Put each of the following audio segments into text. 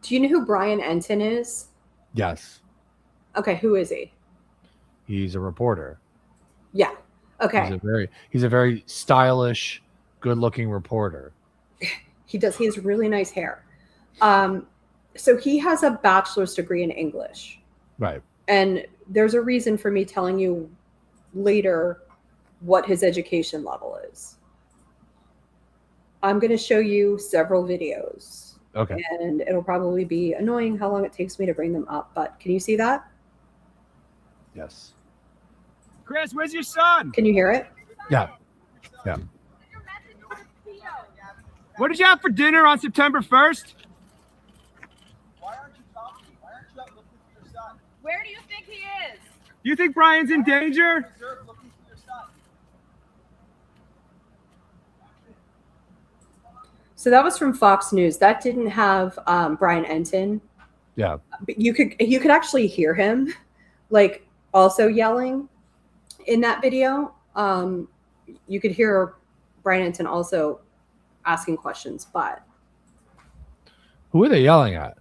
Do you know who Brian Entin is? Yes. Okay, who is he? He's a reporter. Yeah. Okay. He's a very stylish, good-looking reporter. He does. He has really nice hair. So he has a bachelor's degree in English. Right. And there's a reason for me telling you later what his education level is. I'm going to show you several videos. Okay. And it'll probably be annoying how long it takes me to bring them up. But can you see that? Yes. Chris, where's your son? Can you hear it? Yeah. Yeah. What did you have for dinner on September 1st? Why aren't you talking? Why aren't you out looking for your son? Where do you think he is? Do you think Brian's in danger? You're looking for your son. So that was from Fox News. That didn't have Brian Entin. Yeah. But you could actually hear him, like, also yelling in that video. You could hear Brian Entin also asking questions, but Who are they yelling at?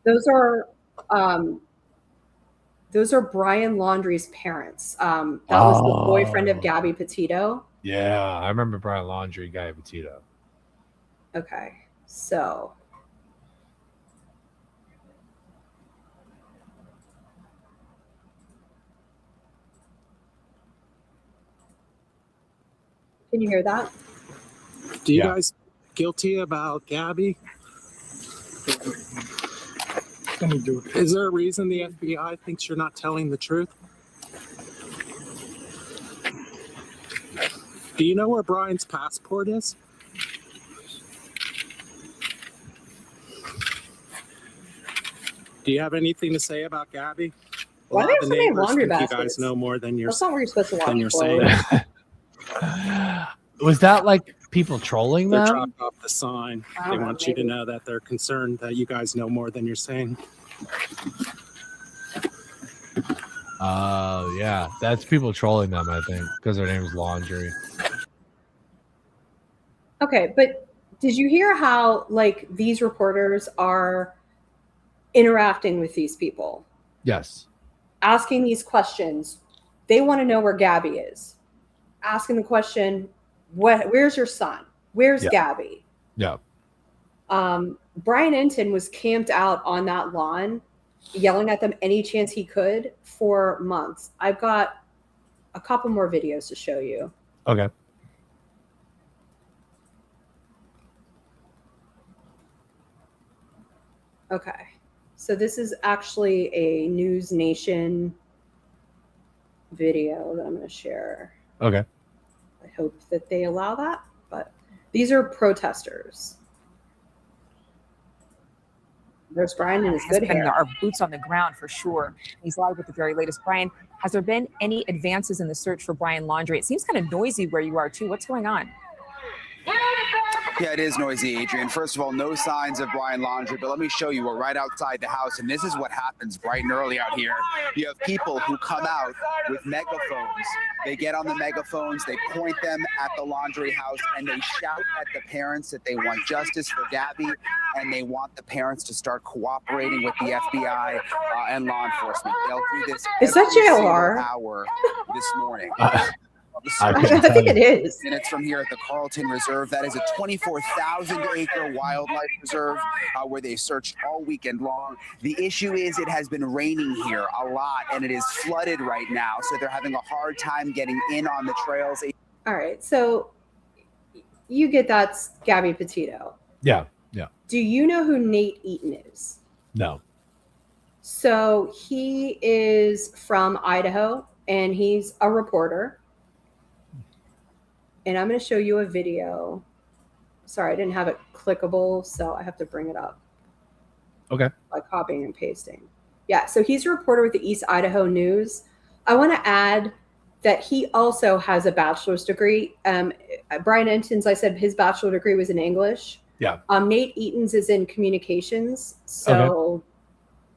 those are Brian Laundrie's parents. That was the boyfriend of Gabby Petito. Yeah, I remember Brian Laundrie, Gabby Petito. Okay, so can you hear that? Do you guys guilty about Gabby? Is there a reason the FBI thinks you're not telling the truth? Do you know where Brian's passport is? Do you have anything to say about Gabby? Why do they have so many laundry You baskets? guys know more than you're That's not where you're supposed to wash you're clothes. saying. Was that like people trolling They're them? dropped off the sign. I They don't know, want you to maybe. know that they're concerned that you guys know more than you're saying. Oh, yeah. That's people trolling them, I think, because their name is Laundrie. Okay, but did you hear how, like, these reporters are interacting with these people, Yes. asking these questions? They want to know where Gabby is. Asking the question, where's your son? Where's Yeah. Gabby? Yeah. Brian Entin was camped out on that lawn, yelling at them any chance he could for months. I've got a couple more videos to show you. Okay. Okay. So this is actually a News Nation video that I'm going to share. Okay. I hope that they allow that, but these are protesters. There's Brian in his good hair. Our boots on the ground for sure. He's live with the very latest. Brian, has there been any advances in the search for Brian Laundrie? It seems kind of noisy where you are too. What's going on? Yeah, it is noisy, Adrian. First of all, no signs of Brian Laundrie, but let me show you. We're right outside the house, and this is what happens bright and early out here. You have people who come out with megaphones. They get on the megaphones, they point them at the Laundrie house, and they shout at the parents that they want justice for Gabby, and they want the parents to start cooperating with the FBI and law enforcement. They'll do this Is that every single JLR? hour this morning. I think it is. Minutes from here at the Carlton Reserve. That is a 24,000-acre wildlife reserve where they searched all weekend long. The issue is it has been raining here a lot, and it is flooded right now, so they're having a hard time getting in on the trails. All right. So you get that's Gabby Petito. Yeah. Yeah. Do you know who Nate Eaton is? No. So he is from Idaho, and he's a reporter. And I'm going to show you a video. Sorry, I didn't have it clickable, so I have to bring it up. Okay. By copying and pasting. Yeah, so he's a reporter with the East Idaho News. I want to add that he also has a bachelor's degree. Brian Entin's, I said his bachelor degree was in English. Yeah. Nate Eaton's is in communications. So Okay.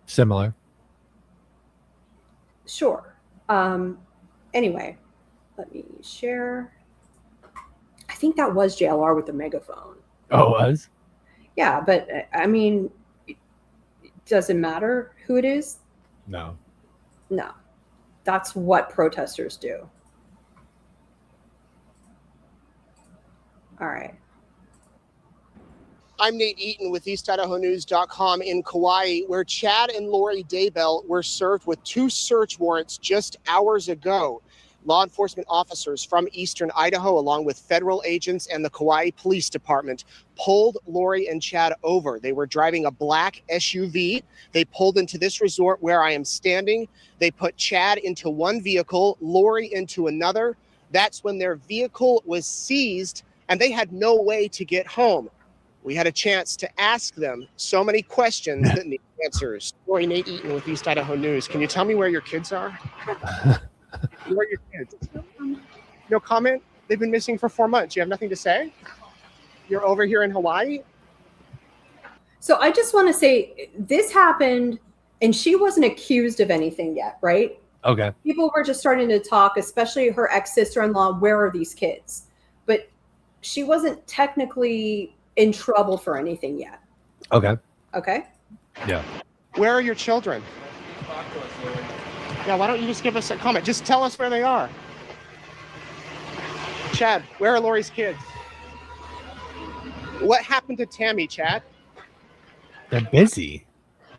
Similar. Sure. Anyway, let me share. I think that was JLR with the megaphone. Oh, it was? Yeah, but I mean, doesn't matter who it is? No. No. That's what protesters do. All right. I'm Nate Eaton with EastIdahoNews.com in Kauai, where Chad and Lori Daybell were served with 2 search warrants just hours ago. Law enforcement officers from eastern Idaho, along with federal agents and the Kauai Police Department, pulled Lori and Chad over. They were driving a black SUV. They pulled into this resort where I am standing. They put Chad into one vehicle, Lori into another. That's when their vehicle was seized and they had no way to get home. We had a chance to ask them so many questions that need answers. Lori, Nate Eaton with East Idaho News. Can you tell me where your kids are? Where are your kids? No comment? They've been missing for 4 months. You have nothing to say? You're over here in Hawaii? So I just want to say this happened and she wasn't accused of anything yet, right? Okay. People were just starting to talk, especially her ex-sister-in-law, where are these kids? But she wasn't technically in trouble for anything yet. Okay. Okay. Yeah. Where are your children? Yeah, why don't you just give us a comment? Just tell us where they are. Chad, where are Lori's kids? What happened to Tammy, Chad? They're busy.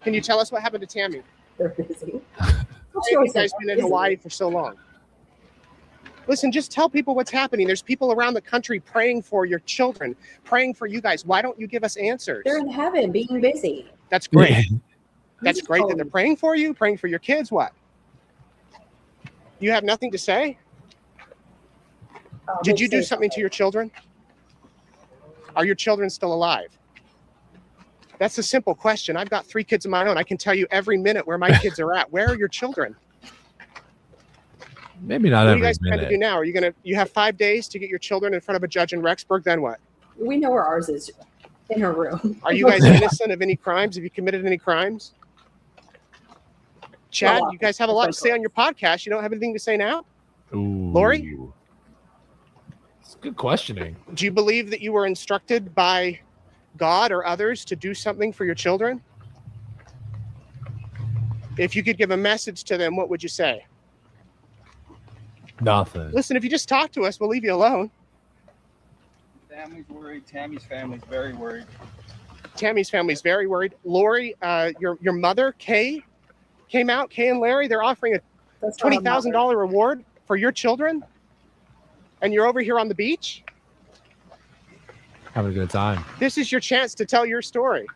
Can you tell us what happened to Tammy? They're busy. Why have you guys been in Hawaii for so long? Listen, just tell people what's happening. There's people around the country praying for your children, praying for you guys. Why don't you give us answers? They're in heaven being busy. That's great. That's great that they're praying for you, praying for your kids. What? You have nothing to say? Did you do something to your children? Are your children still alive? That's a simple question. I've got 3 kids of my own. I can tell you every minute where my kids are at. Where are your children? Maybe not what every are you guys minute. trying to do now? Are you gonna? You have 5 days to get your children in front of a judge in Rexburg. Then what? We know where ours is, in her room. Are you guys innocent of any crimes? Have you committed any crimes? Chad, you guys have a lot to say on your podcast. You don't have anything to say now? Ooh. Lori? It's good questioning. Do you believe that you were instructed by God or others to do something for your children? If you could give a message to them, what would you say? Nothing. Listen, if you just talk to us, we'll leave you alone. Family's worried. Tammy's family's very worried. Tammy's family's very worried. Lori, your mother, Kay, came out. Kay and Larry, they're offering a $20,000 reward for your children. And you're over here on the beach? Having a good time. This is your chance to tell your story.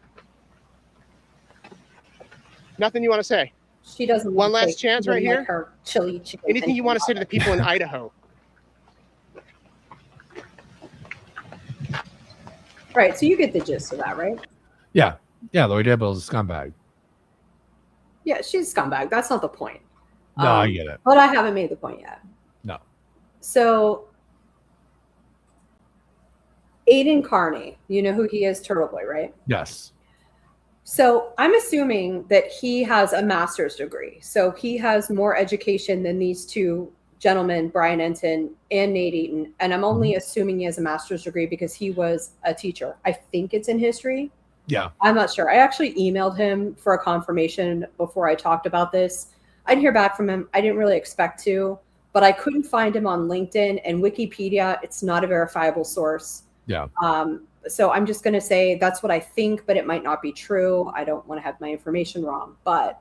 Nothing you want to say? She doesn't. One last chance right here. Like her chili chicken. Anything you want to say to the people in Idaho? Right. So you get the gist of that, right? Yeah. Yeah. Lori Daybell's a scumbag. Yeah, she's a scumbag. That's not the point. No, I get it. But I haven't made the point yet. No. So Aidan Kearney, you know who he is, Turtleboy, right? Yes. So I'm assuming that he has a master's degree. So he has more education than these 2 gentlemen, Brian Entin and Nate Eaton. And I'm only assuming he has a master's degree because he was a teacher. I think it's in history. Yeah. I'm not sure. I actually emailed him for a confirmation before I talked about this. I didn't hear back from him. I didn't really expect to, but I couldn't find him on LinkedIn and Wikipedia. It's not a verifiable source. Yeah. So I'm just going to say that's what I think, but it might not be true. I don't want to have my information wrong, but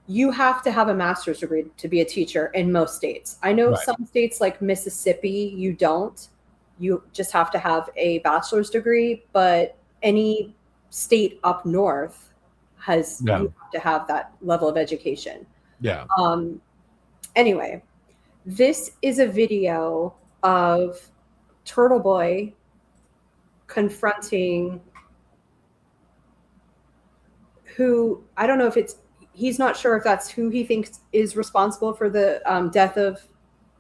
you have to have a master's degree to be a teacher in most states. I know some states like Mississippi, you don't. You just have to have a bachelor's degree, but any state up north has you have to have that level of education. Yeah. Anyway, this is a video of Turtleboy confronting who, I don't know if he's not sure if that's who he thinks is responsible for the death of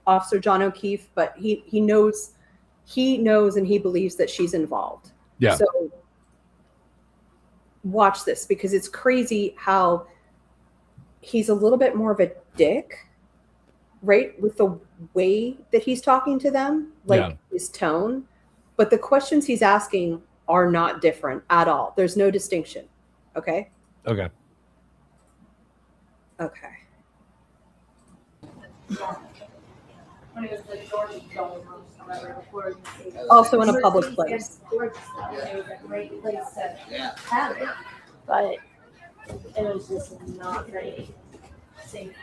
Officer John O'Keefe, but he knows and he believes that she's involved. Yeah. So watch this because it's crazy how he's a little bit more of a dick, right? With the way that he's talking to them, like his tone. But the questions he's asking are not different at all. There's no distinction. Okay. Okay. Okay. Also in a public place. But it was just not very safe.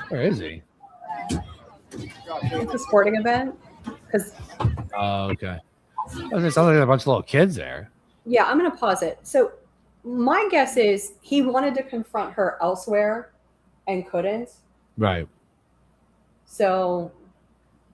Where is he? It's a sporting event. Because Oh, okay. It sounds like there's a bunch of little kids there. yeah, I'm gonna pause it. So my guess is he wanted to confront her elsewhere and couldn't. Right. So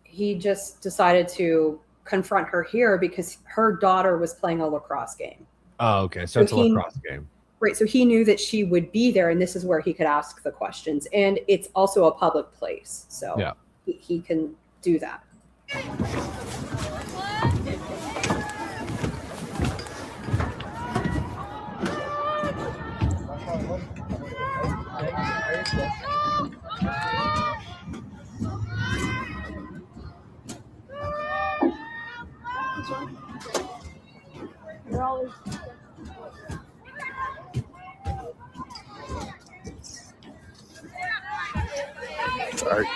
he just decided to confront her here because her daughter was playing a lacrosse game. Oh, okay. So So it's a he- lacrosse game. Right. So he knew that she would be there, and this is where he could ask the questions. And it's also a public place. So Yeah. he can do that. Sorry.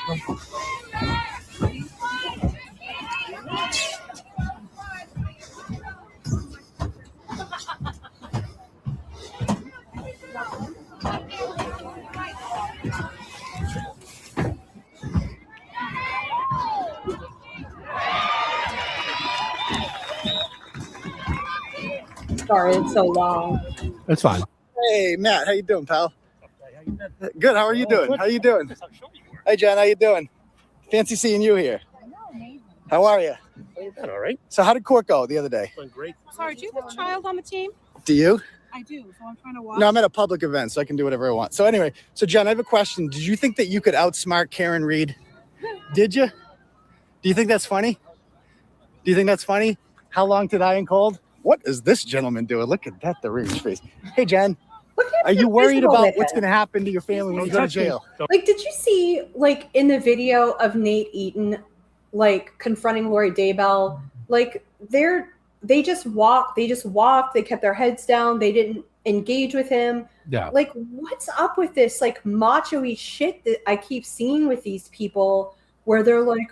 Sorry, it's so long. That's fine. Hey, Matt, how you doing, pal? Good. How are you doing? How you doing? Hey, Jen, how you doing? Fancy seeing you here. How are you? All right. So how did court go the other day? Went great. Sorry, do you have a child on the team? Do you? I do, so I'm trying to watch. No, I'm at a public event, so I can do whatever I want. So anyway, so Jen, I have a question. Did you think that you could outsmart Karen Reed? Did you? Do you think that's funny? Do you think that's funny? How long to die in cold? What is this gentleman doing? Look at that, the rage face. Hey, Jen, are you worried about what's going to happen to your family when you go to jail? Like, did you see, like, in the video of Nate Eaton, like, confronting Lori Daybell? Like, they just walked. They kept their heads down. They didn't engage with him. Yeah. Like, what's up with this, like, macho-y shit that I keep seeing with these people where they're like,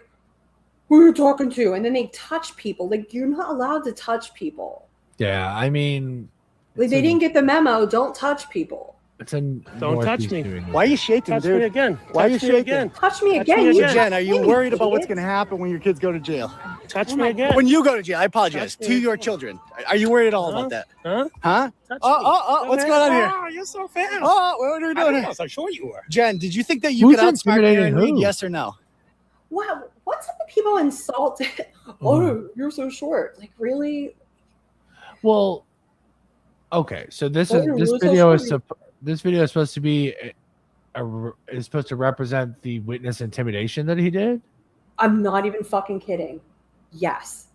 who are you talking to? And then they touch people. Like, you're not allowed to touch people. Yeah. I mean, Like, they didn't get the memo. Don't touch people. it's in Don't touch me. Why are you shaking, Touch dude? me again. Why are you Touch me shaking? again. Touch me Touch again. me You again. Jen, are you can't worried about what's kid. going to happen when your kids go to jail? Touch me again. When you go to jail, I apologize Touch to me your again. children. Are you worried at all about that? Huh? Huh? Touch Oh, me. oh, oh, what's going on here? Oh, you're so fast. Oh, what are we doing? I was sure you were. Jen, did you think that you Who's could outsmart intimidating Karen Reed? who? Yes or no? Wow, what's up with people insulted? Oh, you're so short. Like, really? Well, okay. So this Oh, is you're this really so video is sorry. this video is supposed to be is supposed to represent the witness intimidation that he did. I'm not even fucking kidding. Yes.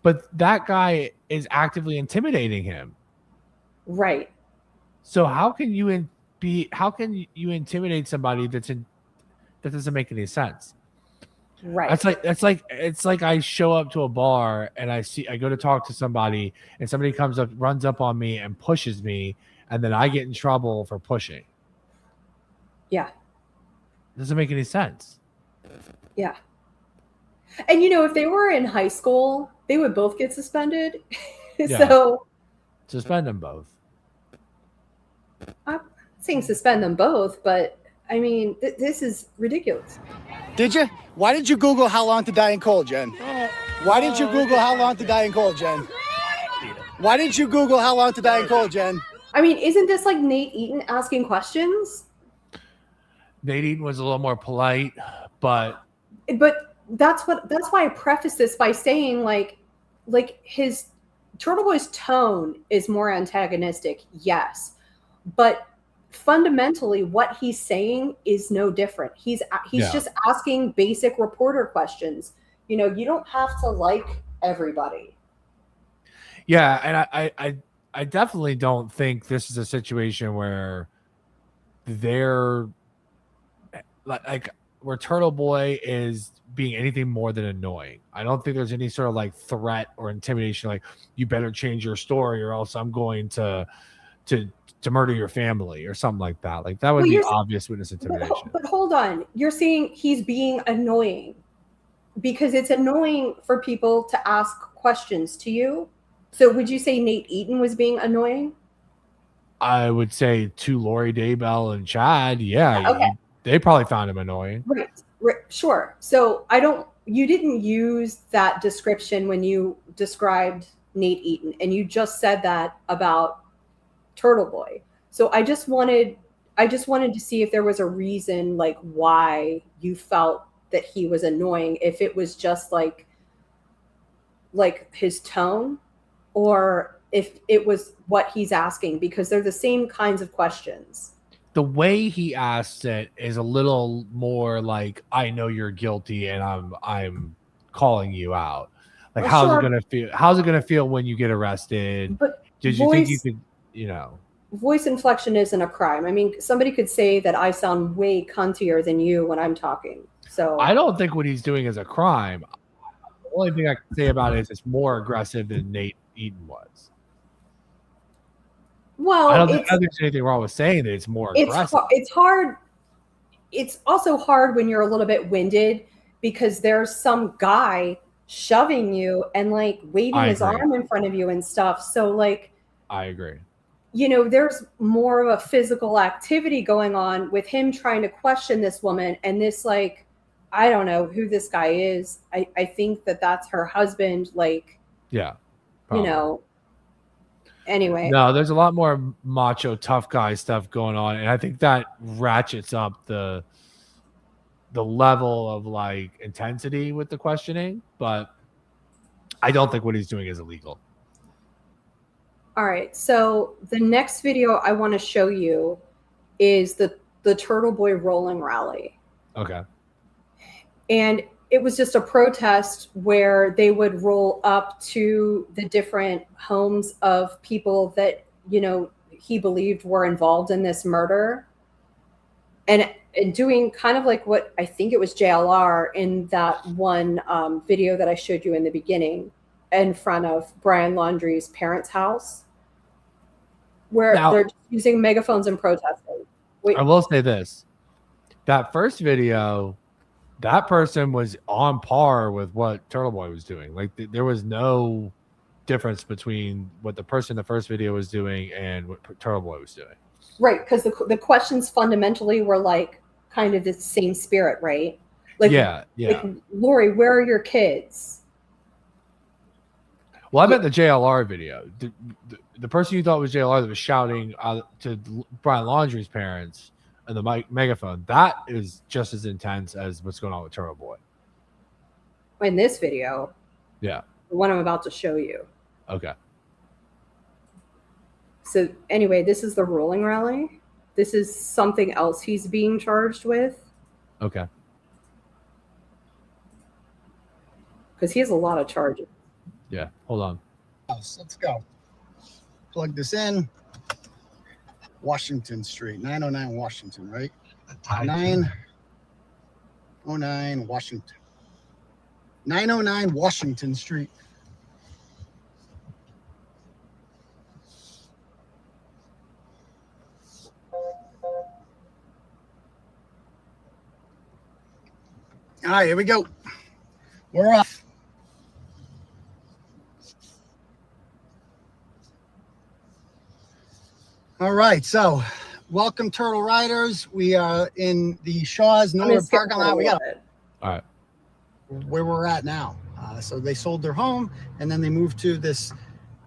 But that guy is actively intimidating him. Right. So how can you intimidate somebody that doesn't make any sense? Right. It's like I show up to a bar and I go to talk to somebody and somebody runs up on me and pushes me, and then I get in trouble for pushing. Yeah. Doesn't make any sense. Yeah. And, you know, if they were in high school, they would both get suspended. Yeah. So Suspend them both. I'm not saying suspend them both, but I mean, this is ridiculous. Did you? Why did you Google how long to die in cold, Jen? Why did you Google how long to die in cold, Jen? Why did you Google how long to die in cold, Jen? I mean, isn't this like Nate Eaton asking questions? Nate Eaton was a little more polite, but that's why I preface this by saying like his Turtleboy's tone is more antagonistic, yes, but fundamentally what he's saying is no different. He's just asking basic reporter questions. You know, you don't have to like everybody. Yeah, and I definitely don't think this is a situation where they're like where Turtleboy is being anything more than annoying. I don't think there's any sort of like threat or intimidation, like you better change your story or else I'm going to murder your family or something like that. Like that would be obvious witness intimidation. But hold on, you're saying he's being annoying because it's annoying for people to ask questions to you. So would you say Nate Eaton was being annoying? I would say to Lori Daybell and Chad, Okay. They probably found him annoying. Right, sure. So you didn't use that description when you described Nate Eaton, and you just said that about Turtleboy. So I just wanted to see if there was a reason like why you felt that he was annoying, if it was just like his tone or if it was what he's asking, because they're the same kinds of questions. The way he asked it is a little more like, I know you're guilty and I'm calling you out. Like, how's it gonna feel? How's it gonna feel when you get arrested? But did you think you could, you know? Voice inflection isn't a crime. I mean, somebody could say that I sound way cuntier than you when I'm talking. So I don't think what he's doing is a crime. The only thing I can say about it is it's more aggressive than Nate Eaton was. Well, I don't think there's anything wrong with saying that it's more aggressive. It's hard. It's also hard when you're a little bit winded because there's some guy shoving you and like waving his arm in front of you and stuff. So like, I agree. You know, there's more of a physical activity going on with him trying to question this woman, and this like, I don't know who this guy is. I think that's her husband. Like, yeah, probably. You know. Anyway, no, there's a lot more macho tough guy stuff going on, and I think that ratchets up the level of like intensity with the questioning, but I don't think what he's doing is illegal. All right, so the next video I want to show you is the Turtleboy rolling rally. Okay. And it was just a protest where they would roll up to the different homes of people that, you know, he believed were involved in this murder. And doing kind of like what I think it was JLR in that one video that I showed you in the beginning in front of Brian Laundrie's parents' house, where they're just using megaphones and protesting. I will say this. That first video, that person was on par with what Turtleboy was doing. Like there was no difference between what the person in the first video was doing and what Turtleboy was doing. Right, because the questions fundamentally were like kind of the same spirit, right? Like, yeah. Like, Lori, where are your kids? Well, I meant the JLR video. The person you thought was JLR that was shouting to Brian Laundrie's parents and the megaphone, that is just as intense as what's going on with Turtleboy. In this video. Yeah. The one I'm about to show you. Okay. So anyway, this is the ruling rally. This is something else he's being charged with. Okay. Because he has a lot of charges. Yeah. Hold on. Let's go. Plug this in. Washington Street, 909 Washington, right? 909 Washington. 909 Washington Street. All right, here we go. We're off. All right, so welcome, Turtle Riders. We are in the Shaw's Norwood parking lot. We got all right where we're at now. So they sold their home and then they moved to this.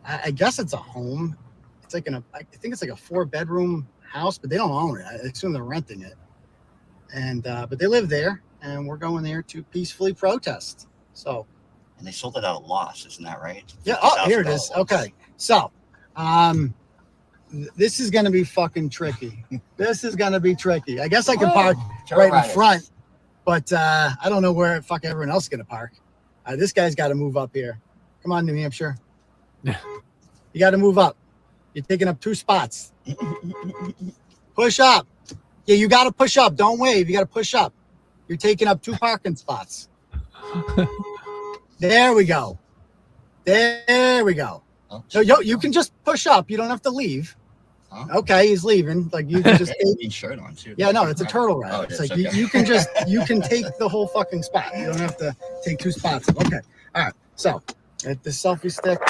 I guess it's a home. It's like I think it's like a 4-bedroom house, but they don't own it. I assume they're renting it. And but they live there, and we're going there to peacefully protest. So, and they sold it at a loss, isn't that right? Yeah. Oh, here it is. Okay. So, This is going to be fucking tricky. This is going to be tricky. I guess I can park right in front, but I don't know where fuck everyone else is going to park. This guy's got to move up here. Come on, New Hampshire. You got to move up. You're taking up 2 spots. Push up. Yeah, you got to push up. Don't wave. You got to push up. You're taking up 2 parking spots. There we go. There we go. So you can just push up. You don't have to leave. Okay, he's leaving. Like you can just take shirt on too. Yeah, no, it's a turtle ride. It's like you can take the whole fucking spot. You don't have to take 2 spots. Okay. All right. So at the selfie stick.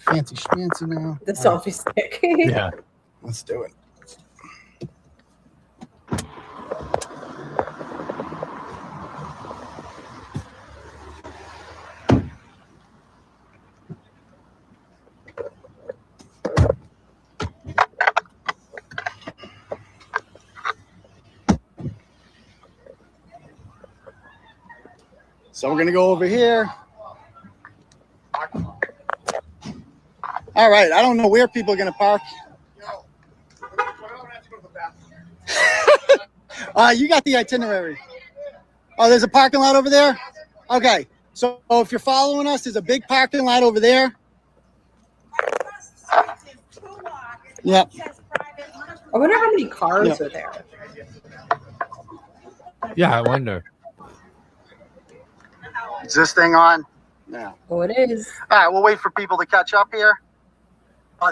Fancy schmancy now. The selfie stick. Yeah. Let's do it. So we're going to go over here. All right. I don't know where people are going to park. You got the itinerary. Oh, there's a parking lot over there? Okay. So if you're following us, there's a big parking lot over there. Yep. I wonder how many cars are there. Yeah, I wonder. Is this thing on? Yeah. Oh, it is. All right, we'll wait for people to catch up here.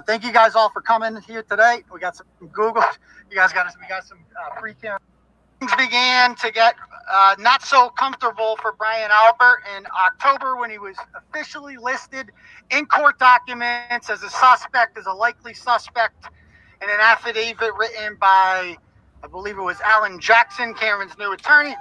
Thank you guys all for coming here today. We got some Google. We got some free camera. Things began to get not so comfortable for Brian Albert in October when he was officially listed in court documents as a likely suspect in an affidavit written by, I believe it was Alan Jackson, Karen's new attorney.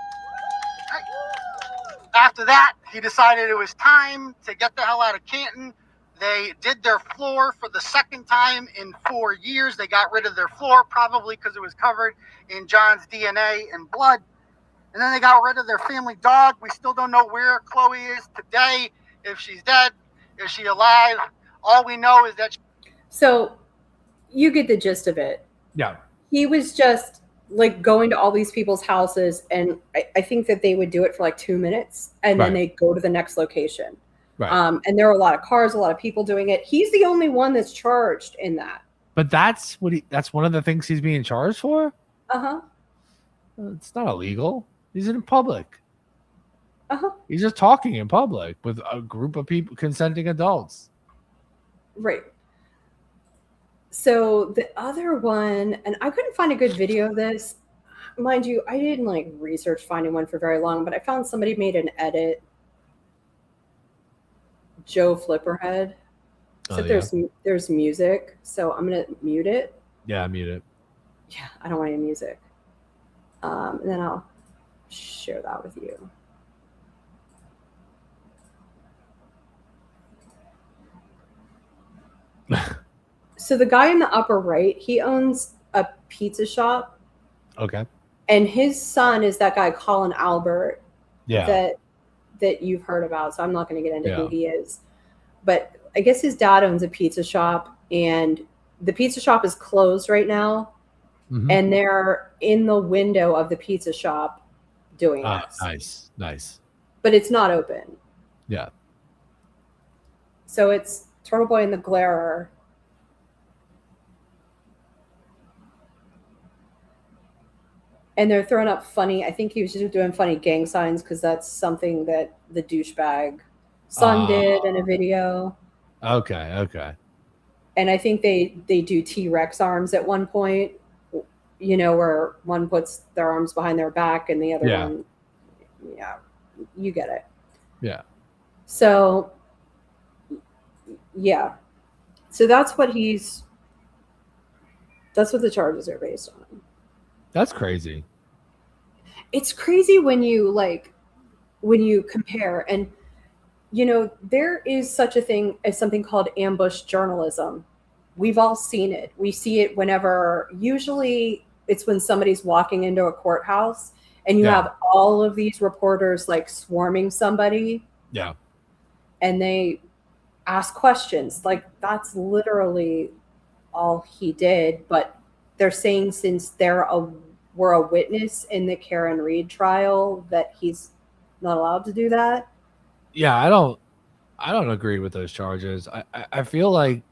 After that, he decided it was time to get the hell out of Canton. They did their floor for the second time in 4 years. They got rid of their floor, probably because it was covered in John's DNA and blood. And then they got rid of their family dog. We still don't know where Chloe is today, if she's dead, is she alive. All we know is that So you get the gist of it. Yeah. He was just like going to all these people's houses, and I think that they would do it for like 2 minutes, and then they go to the next location. Right. And there were a lot of cars, a lot of people doing it. He's the only one that's charged in that. But that's one of the things he's being charged for? Uh-huh. It's not illegal. He's in public. Uh-huh. He's just talking in public with a group of people, consenting adults. Right. So the other one, and I couldn't find a good video of this. Mind you, I didn't like research finding one for very long, but I found somebody made an edit. Joe Flipperhead. Said there's music, so I'm gonna mute it. Yeah, mute it. Yeah, I don't want any music. And then I'll share that with you. So the guy in the upper right, he owns a pizza shop. Okay. And his son is that guy, Colin Albert. Yeah. That you've heard about. So I'm not going to get into who he is. But I guess his dad owns a pizza shop, and the pizza shop is closed right now. Mm-hmm. And they're in the window of the pizza shop doing this. Nice. But it's not open. Yeah. So it's Turtleboy and the Glarer. And they're throwing up funny, I think he was just doing funny gang signs because that's something that the douchebag son did in a video. Okay. And I think they do T-Rex arms at one point, you know, where one puts their arms behind their back and the other one, you get it. Yeah. So, yeah. So that's what the charges are based on. That's crazy. It's crazy when you compare, and you know, there is such a thing as something called ambush journalism. We've all seen it. We see it whenever, usually it's when somebody's walking into a courthouse and you have all of these reporters like swarming somebody. Yeah. And they ask questions. Like that's literally all he did, but they're saying since were a witness in the Karen Reed trial that he's not allowed to do that. Yeah, I don't agree with those charges. I feel like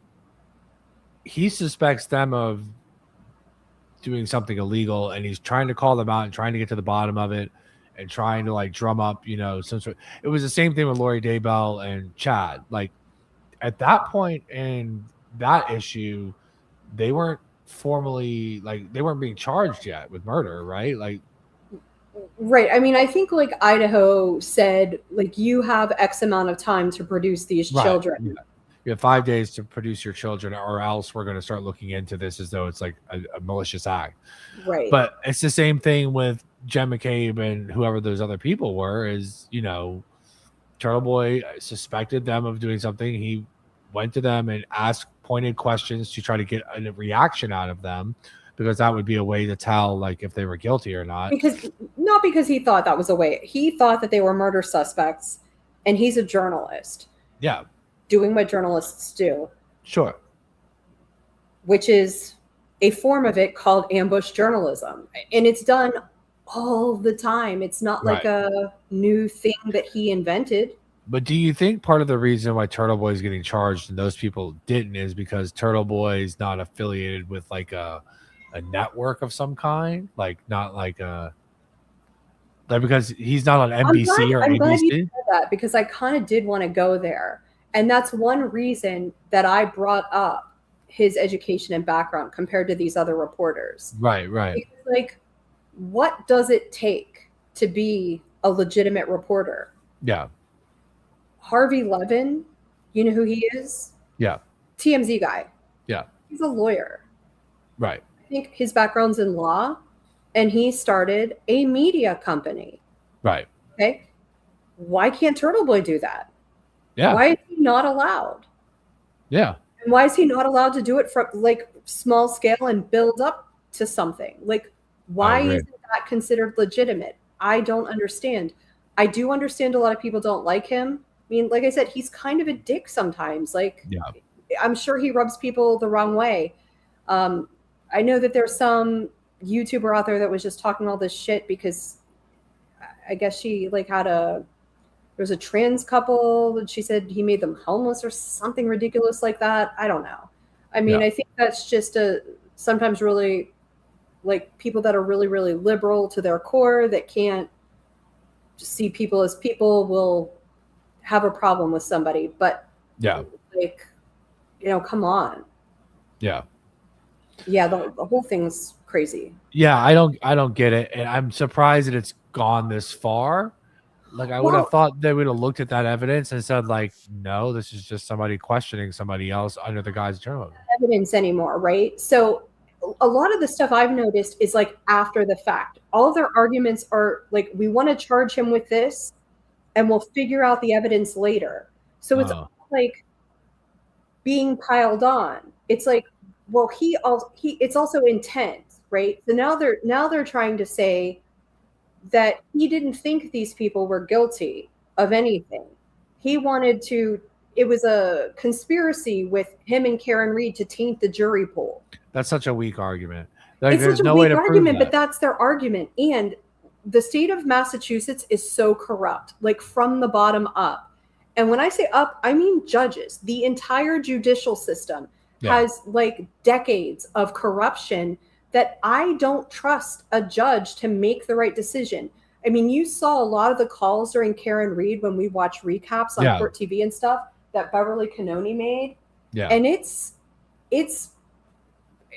he suspects them of doing something illegal, and he's trying to call them out and trying to get to the bottom of it and trying to like drum up, some sort. It was the same thing with Lori Daybell and Chad. Like at that point in that issue, they weren't formally they weren't being charged yet with murder, right? Like, right. I mean, I think like Idaho said, like you have X amount of time to produce these children. Yeah. You have 5 days to produce your children, or else we're going to start looking into this as though it's like a malicious act. Right. But it's the same thing with Jen McCabe and whoever those other people were. Is Turtleboy suspected them of doing something. He went to them and asked pointed questions to try to get a reaction out of them, because that would be a way to tell like if they were guilty or not. Not because he thought that was a way. He thought that they were murder suspects, and he's a journalist. Yeah. Doing what journalists do. Sure. Which is a form of it called ambush journalism. And it's done all the time. It's not like a new thing that he invented. But do you think part of the reason why Turtleboy is getting charged and those people didn't is because Turtleboy is not affiliated with like a network of some kind? Like not like because he's not on NBC or ABC? I'm glad you said that, because I kind of did want to go there. And that's one reason that I brought up his education and background compared to these other reporters. Right. Because, like, what does it take to be a legitimate reporter? Yeah. Harvey Levin, you know who he is? Yeah. TMZ guy. Yeah. He's a lawyer. Right. I think his background's in law, and he started a media company. Right. Okay. Why can't Turtleboy do that? Yeah. Why is he not allowed? Yeah. And why is he not allowed to do it from like small scale and build up to something? Like, why isn't that considered legitimate? I don't understand. I do understand a lot of people don't like him. I mean, like I said, he's kind of a dick sometimes. Like, I'm sure he rubs people the wrong way. I know that there's some YouTuber out there that was just talking all this shit because I guess she like there was a trans couple and she said he made them homeless or something ridiculous like that. I don't know. I mean, I think that's just sometimes really like people that are really, really liberal to their core that can't see people as people will have a problem with somebody. But like, come on. Yeah. Yeah. The whole thing's crazy. Yeah. I don't get it. And I'm surprised that it's gone this far. Like I would have thought they would have looked at that evidence and said, like, no, this is just somebody questioning somebody else under the guise of journalism. Evidence anymore, right? So a lot of the stuff I've noticed is like after the fact. All of their arguments are like, we want to charge him with this, and we'll figure out the evidence later. So it's like being piled on. It's like, well, it's also intent, right? So now they're trying to say that he didn't think these people were guilty of anything. He wanted to, it was a conspiracy with him and Karen Reed to taint the jury pool. That's such a weak argument. Like, It's such a weak argument, but that's their argument. And the state of Massachusetts is so corrupt, like from the bottom up. And when I say up, I mean judges. The entire judicial system has like decades of corruption that I don't trust a judge to make the right decision. I mean, you saw a lot of the calls during Karen Reed when we watched recaps on Court TV and stuff that Beverly Cannoni made. Yeah. And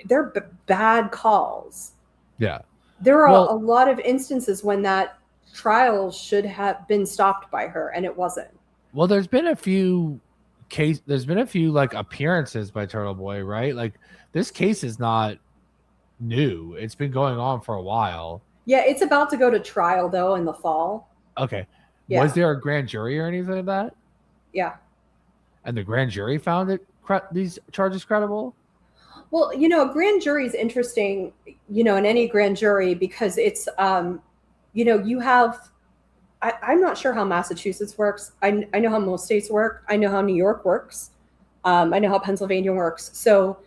they're bad calls. Yeah. There are a lot of instances when that trial should have been stopped by her and it wasn't. Well, there's been a few like appearances by Turtleboy, right? Like this case is not new. It's been going on for a while. Yeah, it's about to go to trial though in the fall. Okay. Yeah. Was there a grand jury or anything like that? Yeah. And the grand jury found these charges credible? Well, a grand jury is interesting, in any grand jury because it's, you have, I'm not sure how Massachusetts works. I know how most states work. I know how New York works. I know how Pennsylvania works. So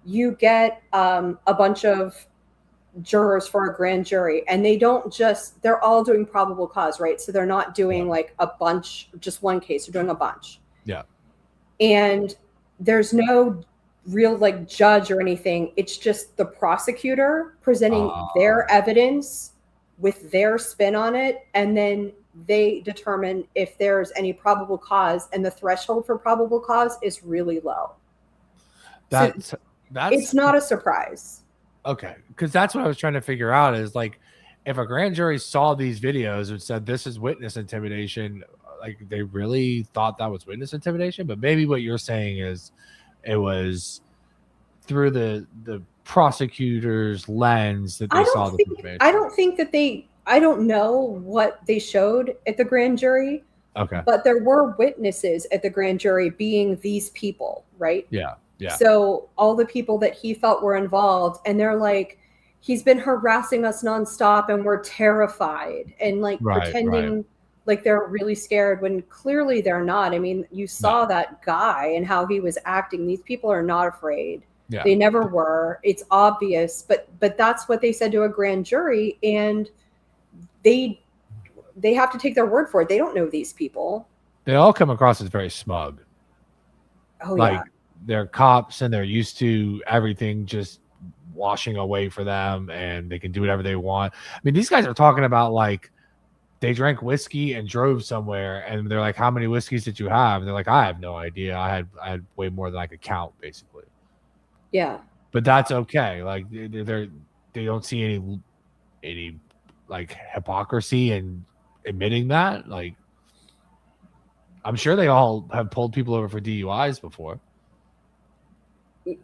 you get a bunch of jurors for a grand jury, and they're all doing probable cause, right? So they're not doing like a bunch, just one case, they're doing a bunch. Yeah. And there's no real like judge or anything. It's just the prosecutor presenting their evidence with their spin on it, and then they determine if there's any probable cause, and the threshold for probable cause is really low. That's it's not a surprise. Okay, because that's what I was trying to figure out is like, if a grand jury saw these videos and said this is witness intimidation, like they really thought that was witness intimidation. But maybe what you're saying is it was through the prosecutor's lens that they saw the information. I don't think that I don't know what they showed at the grand jury. Okay. But there were witnesses at the grand jury being these people, right? Yeah. Yeah. So all the people that he felt were involved, and they're like, he's been harassing us nonstop and we're terrified, and like pretending like they're really scared when clearly they're not. I mean, you saw that guy and how he was acting. These people are not afraid. Yeah. They never were. It's obvious, but that's what they said to a grand jury, and they have to take their word for it. They don't know these people. They all come across as very smug. Oh, like, yeah. They're cops and they're used to everything just washing away for them, and they can do whatever they want. I mean, these guys are talking about like they drank whiskey and drove somewhere, and they're like, "How many whiskeys did you have?" And they're like, "I have no idea. I had way more than I could count, basically." Yeah. But that's okay. Like they don't see any like hypocrisy in admitting that. Like, I'm sure they all have pulled people over for DUIs before.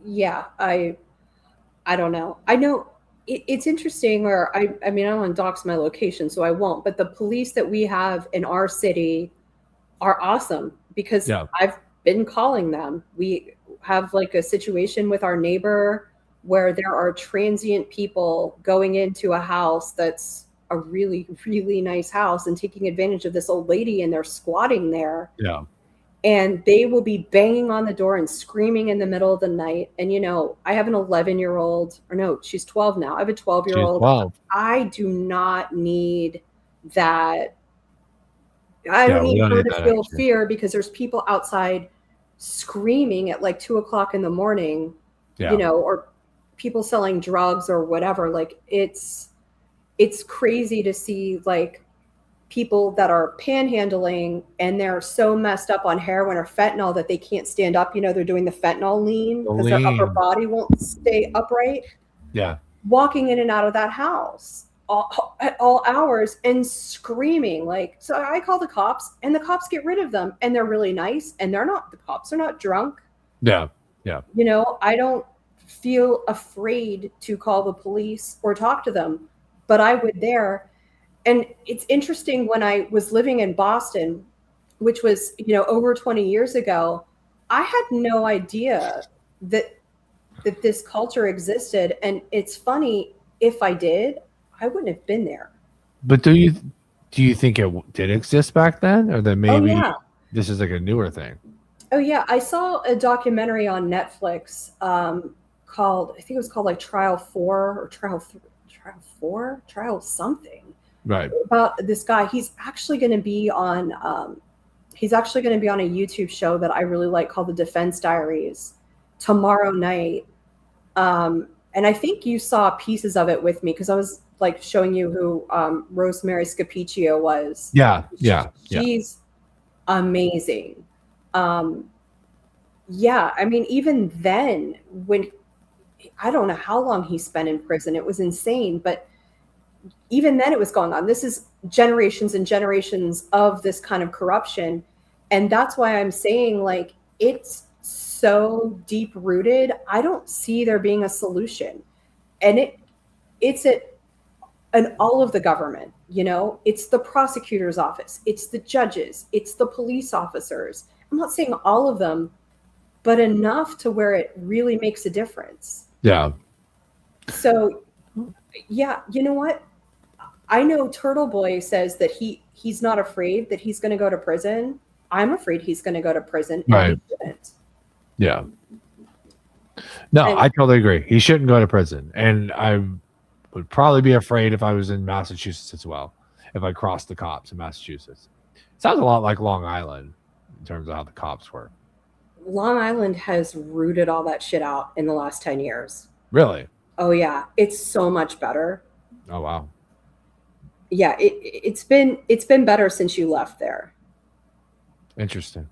Yeah, I don't know. I know it's interesting where I mean, I don't want to dox my location, so I won't, but the police that we have in our city are awesome because I've been calling them. We have like a situation with our neighbor where there are transient people going into a house that's a really, really nice house and taking advantage of this old lady, and they're squatting there. Yeah. And they will be banging on the door and screaming in the middle of the night. And, you know, I have an 11-year-old, or no, she's 12 now. I have a 12-year-old. 12. I do not need that. I don't need her to feel fear because there's people outside screaming at like 2:00 in the morning, you know, or people selling drugs or whatever. Like it's crazy to see like people that are panhandling and they're so messed up on heroin or fentanyl that they can't stand up. You know, they're doing the fentanyl lean because their upper body won't stay upright. Yeah. Walking in and out of that house at all hours and screaming. Like, so I call the cops and the cops get rid of them, and they're really nice, and the cops are not drunk. Yeah. Yeah. You know, I don't feel afraid to call the police or talk to them, but I would there. And it's interesting, when I was living in Boston, which was, you know, over 20 years ago, I had no idea that this culture existed. And it's funny, if I did, I wouldn't have been there. But do you think it did exist back then, or that maybe this is like a newer thing? Oh yeah, I saw a documentary on Netflix called, I think it was called like Trial 4 or Trial something. Right. About this guy. He's actually going to be on a YouTube show that I really like called The Defense Diaries tomorrow night. And I think you saw pieces of it with me because I was like showing you who Rosemary Scapicchio was. Yeah. She's amazing. Yeah, I mean, even then, when I don't know how long he spent in prison, it was insane, but even then it was going on. This is generations and generations of this kind of corruption. And that's why I'm saying, like, it's so deep rooted. I don't see there being a solution. And it's in all of the government, you know, it's the prosecutor's office, it's the judges, it's the police officers. I'm not saying all of them, but enough to where it really makes a difference. Yeah. So, yeah, you know what? I know Turtleboy says that he's not afraid that he's going to go to prison. I'm afraid he's going to go to prison. And right. He shouldn't. Yeah. No, And- I totally agree. He shouldn't go to prison. And I would probably be afraid if I was in Massachusetts as well, if I crossed the cops in Massachusetts. Sounds a lot like Long Island in terms of how the cops work. Long Island has rooted all that shit out in the last 10 years. Really? Oh yeah, it's so much better. Oh, wow. Yeah, it's been better since you left there. Interesting.